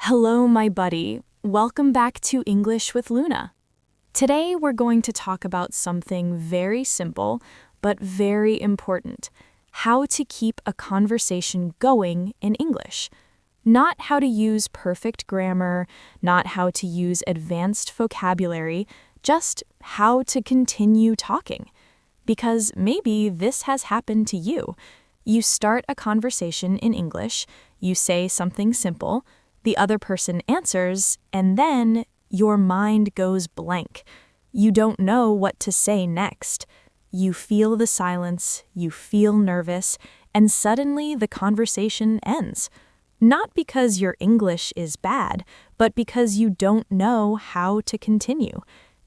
Hello, my buddy. Welcome back to English with Luna. Today, we're going to talk about something very simple, but very important: how to keep a conversation going in English. Not how to use perfect grammar, not how to use advanced vocabulary, just how to continue talking. Because maybe this has happened to you. You start a conversation in English, you say something simple, the other person answers, and then your mind goes blank. You don't know what to say next. You feel the silence, you feel nervous, and suddenly the conversation ends. Not because your English is bad, but because you don't know how to continue.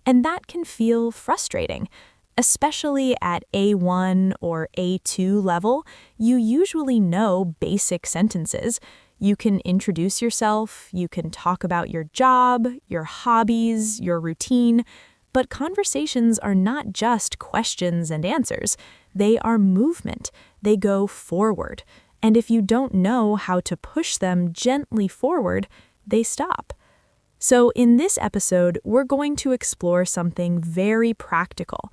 And that can feel frustrating. Especially at A1 or A2 level, you usually know basic sentences. You can introduce yourself, you can talk about your job, your hobbies, your routine, but conversations are not just questions and answers. They are movement. They go forward. And if you don't know how to push them gently forward, they stop. So in this episode, we're going to explore something very practical: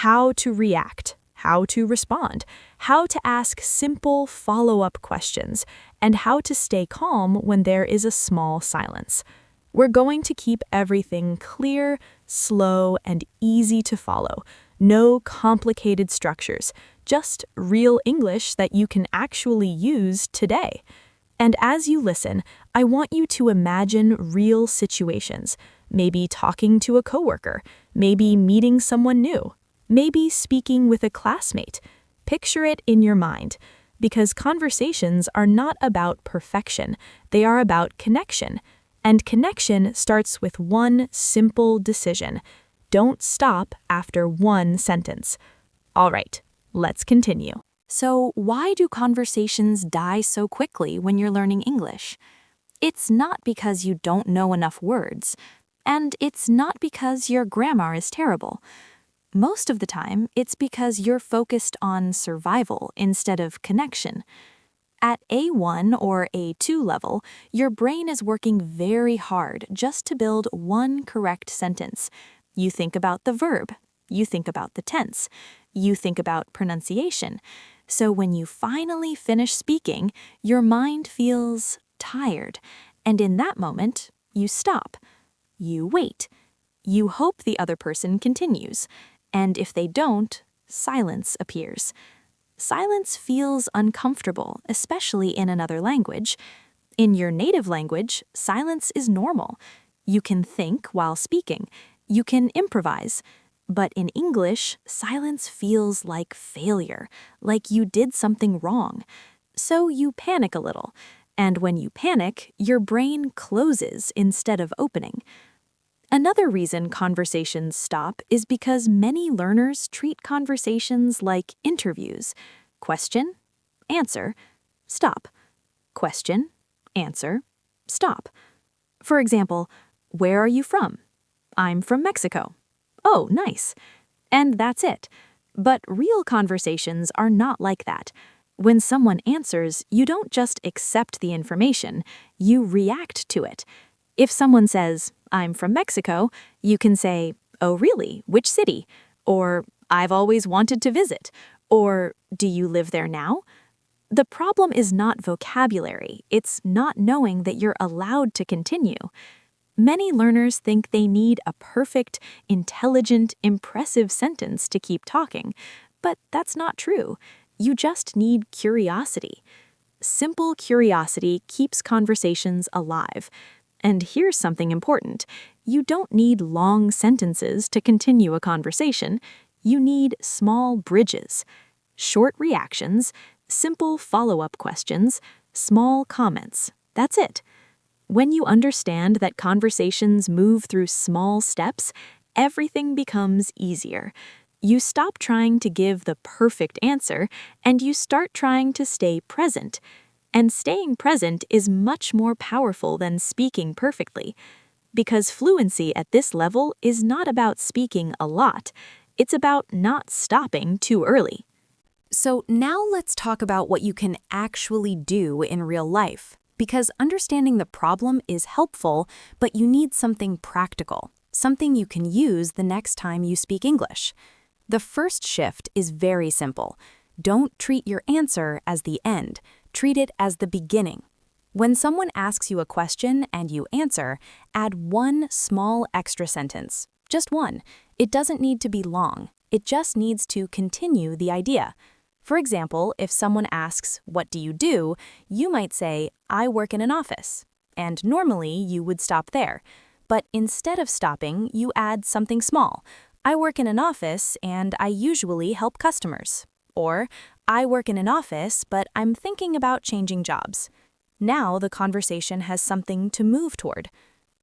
how to react, how to respond, how to ask simple follow-up questions, and how to stay calm when there is a small silence. We're going to keep everything clear, slow, and easy to follow. No complicated structures, just real English that you can actually use today. And as you listen, I want you to imagine real situations. Maybe talking to a coworker, maybe meeting someone new, maybe speaking with a classmate. Picture it in your mind, because conversations are not about perfection, they are about connection. And connection starts with one simple decision: don't stop after one sentence. All right, let's continue. So, why do conversations die so quickly when you're learning English? It's not because you don't know enough words, and it's not because your grammar is terrible. Most of the time, it's because you're focused on survival instead of connection. At A1 or A2 level, your brain is working very hard just to build one correct sentence. You think about the verb, you think about the tense, you think about pronunciation. So when you finally finish speaking, your mind feels tired. And in that moment, you stop. You wait. You hope the other person continues. And if they don't, silence appears. Silence feels uncomfortable, especially in another language. In your native language, silence is normal. You can think while speaking. You can improvise. But in English, silence feels like failure, like you did something wrong. So you panic a little. And when you panic, your brain closes instead of opening. Another reason conversations stop is because many learners treat conversations like interviews. Question, answer, stop. Question, answer, stop. For example, where are you from? I'm from Mexico. Oh, nice. And that's it. But real conversations are not like that. When someone answers, you don't just accept the information, you react to it. If someone says, I'm from Mexico, you can say, oh really, which city? Or, I've always wanted to visit. Or, do you live there now? The problem is not vocabulary, it's not knowing that you're allowed to continue. Many learners think they need a perfect, intelligent, impressive sentence to keep talking, but that's not true. You just need curiosity. Simple curiosity keeps conversations alive. And here's something important: you don't need long sentences to continue a conversation. You need small bridges, short reactions, simple follow-up questions, small comments. That's it. When you understand that conversations move through small steps, everything becomes easier. You stop trying to give the perfect answer, and you start trying to stay present. And staying present is much more powerful than speaking perfectly. Because fluency at this level is not about speaking a lot. It's about not stopping too early. So now let's talk about what you can actually do in real life. Because understanding the problem is helpful, but you need something practical, something you can use the next time you speak English. The first shift is very simple. Don't treat your answer as the end. Treat it as the beginning. When someone asks you a question and you answer, add one small extra sentence. Just one. It doesn't need to be long. It just needs to continue the idea. For example, if someone asks, "What do you do?" you might say, "I work in an office." And normally you would stop there. But instead of stopping, you add something small. "I work in an office and I usually help customers." Or, "I work in an office, but I'm thinking about changing jobs." Now the conversation has something to move toward.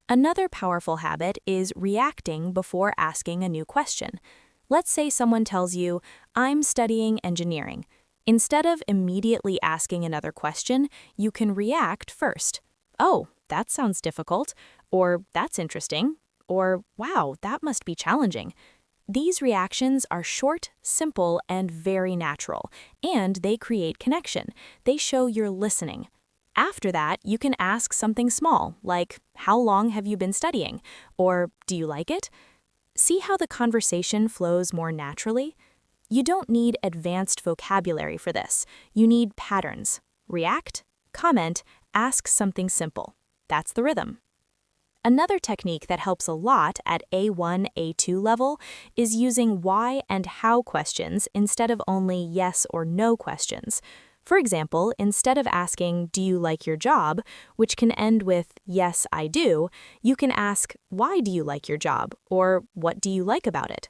Another powerful habit is reacting before asking a new question. Let's say someone tells you, "I'm studying engineering." Instead of immediately asking another question, you can react first. "Oh, that sounds difficult," or "That's interesting," or "Wow, that must be challenging." These reactions are short, simple, and very natural, and they create connection. They show you're listening. After that, you can ask something small, like, "How long have you been studying?" or "Do you like it?" See how the conversation flows more naturally? You don't need advanced vocabulary for this. You need patterns. React, comment, ask something simple. That's the rhythm. Another technique that helps a lot at A1, A2 level is using why and how questions instead of only yes or no questions. For example, instead of asking, "Do you like your job?" which can end with, "Yes, I do," you can ask, "Why do you like your job?" or "What do you like about it?"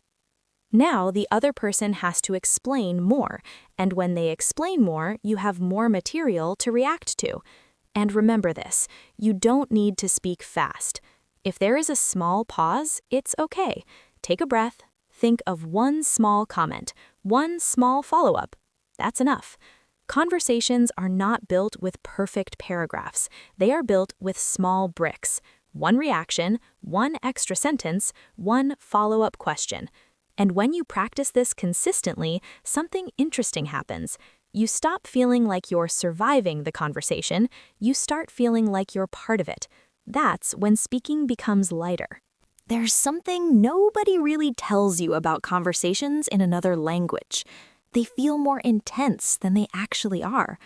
Now the other person has to explain more, and when they explain more, you have more material to react to. And remember this, you don't need to speak fast. If there is a small pause, it's okay. Take a breath, think of one small comment, one small follow-up. That's enough. Conversations are not built with perfect paragraphs. They are built with small bricks. One reaction, one extra sentence, one follow-up question. And when you practice this consistently, something interesting happens. You stop feeling like you're surviving the conversation. You start feeling like you're part of it. That's when speaking becomes lighter. There's something nobody really tells you about conversations in another language. They feel more intense than they actually are.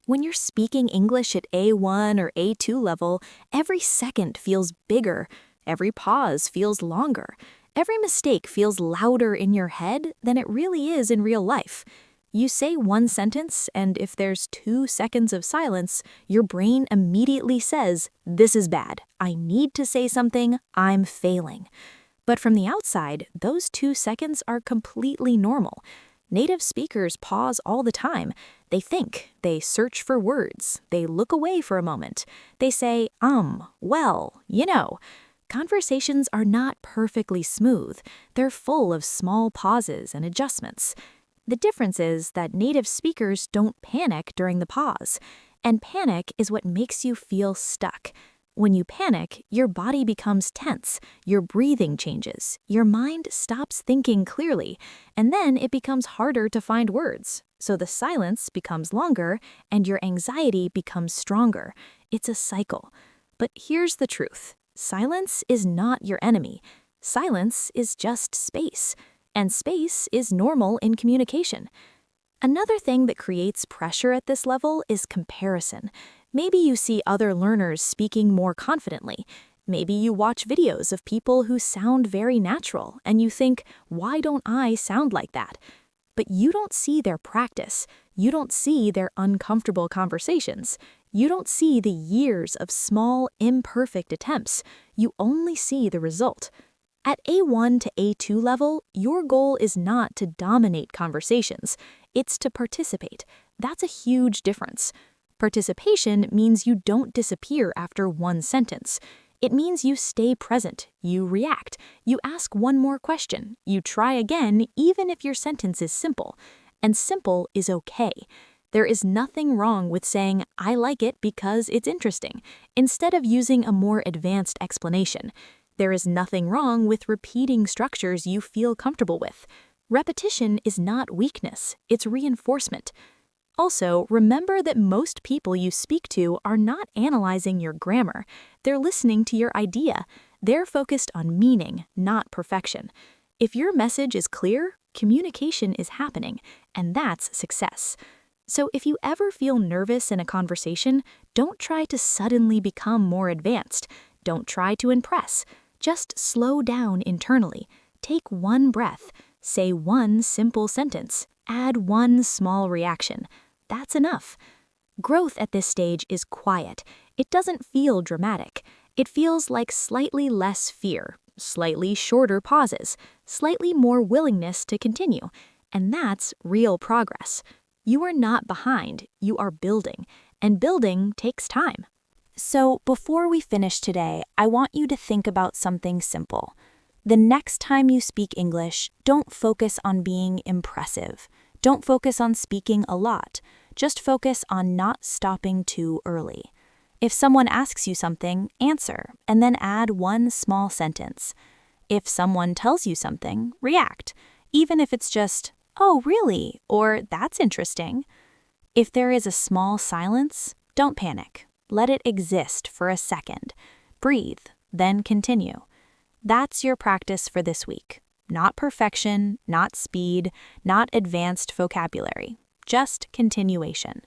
When you're speaking English at A1 or A2 level, every second feels bigger, every pause feels longer, every mistake feels louder in your head than it really is in real life. You say one sentence, and if there's 2 seconds of silence, your brain immediately says, "This is bad. I need to say something. I'm failing." But from the outside, those 2 seconds are completely normal. Native speakers pause all the time. They think, they search for words, they look away for a moment. They say, well, you know. Conversations are not perfectly smooth. They're full of small pauses and adjustments. The difference is that native speakers don't panic during the pause, and panic is what makes you feel stuck. When you panic, your body becomes tense, your breathing changes, your mind stops thinking clearly, and then it becomes harder to find words. So the silence becomes longer, and your anxiety becomes stronger. It's a cycle. But here's the truth. Silence is not your enemy. Silence is just space. And space is normal in communication. Another thing that creates pressure at this level is comparison. Maybe you see other learners speaking more confidently. Maybe you watch videos of people who sound very natural, and you think, "Why don't I sound like that?" But you don't see their practice. You don't see their uncomfortable conversations. You don't see the years of small, imperfect attempts. You only see the result. At A1 to A2 level, your goal is not to dominate conversations. It's to participate. That's a huge difference. Participation means you don't disappear after one sentence. It means you stay present, you react, you ask one more question, you try again even if your sentence is simple. And simple is okay. There is nothing wrong with saying, "I like it because it's interesting," instead of using a more advanced explanation. There is nothing wrong with repeating structures you feel comfortable with. Repetition is not weakness, it's reinforcement. Also, remember that most people you speak to are not analyzing your grammar. They're listening to your idea. They're focused on meaning, not perfection. If your message is clear, communication is happening, and that's success. So if you ever feel nervous in a conversation, don't try to suddenly become more advanced. Don't try to impress. Just slow down internally. Take one breath. Say one simple sentence. Add one small reaction. That's enough. Growth at this stage is quiet. It doesn't feel dramatic. It feels like slightly less fear, slightly shorter pauses, slightly more willingness to continue. And that's real progress. You are not behind, you are building, and building takes time. So before we finish today, I want you to think about something simple. The next time you speak English, don't focus on being impressive. Don't focus on speaking a lot. Just focus on not stopping too early. If someone asks you something, answer, and then add one small sentence. If someone tells you something, react, even if it's just, "Oh, really?" or "That's interesting." If there is a small silence, don't panic. Let it exist for a second. Breathe, then continue. That's your practice for this week. Not perfection, not speed, not advanced vocabulary, just continuation.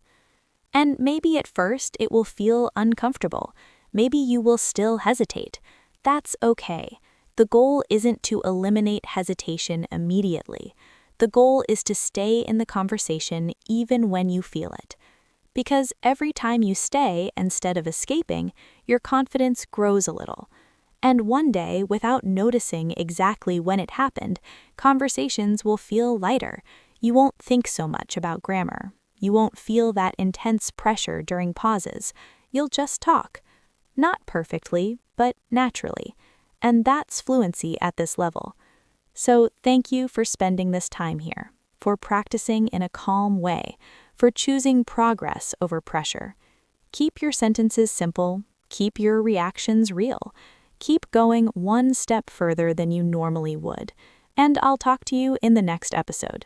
And maybe at first it will feel uncomfortable. Maybe you will still hesitate. That's okay. The goal isn't to eliminate hesitation immediately. The goal is to stay in the conversation even when you feel it. Because every time you stay instead of escaping, your confidence grows a little. And one day, without noticing exactly when it happened, conversations will feel lighter. You won't think so much about grammar. You won't feel that intense pressure during pauses. You'll just talk. Not perfectly, but naturally. And that's fluency at this level. So thank you for spending this time here, for practicing in a calm way, for choosing progress over pressure. Keep your sentences simple, keep your reactions real, keep going one step further than you normally would, and I'll talk to you in the next episode.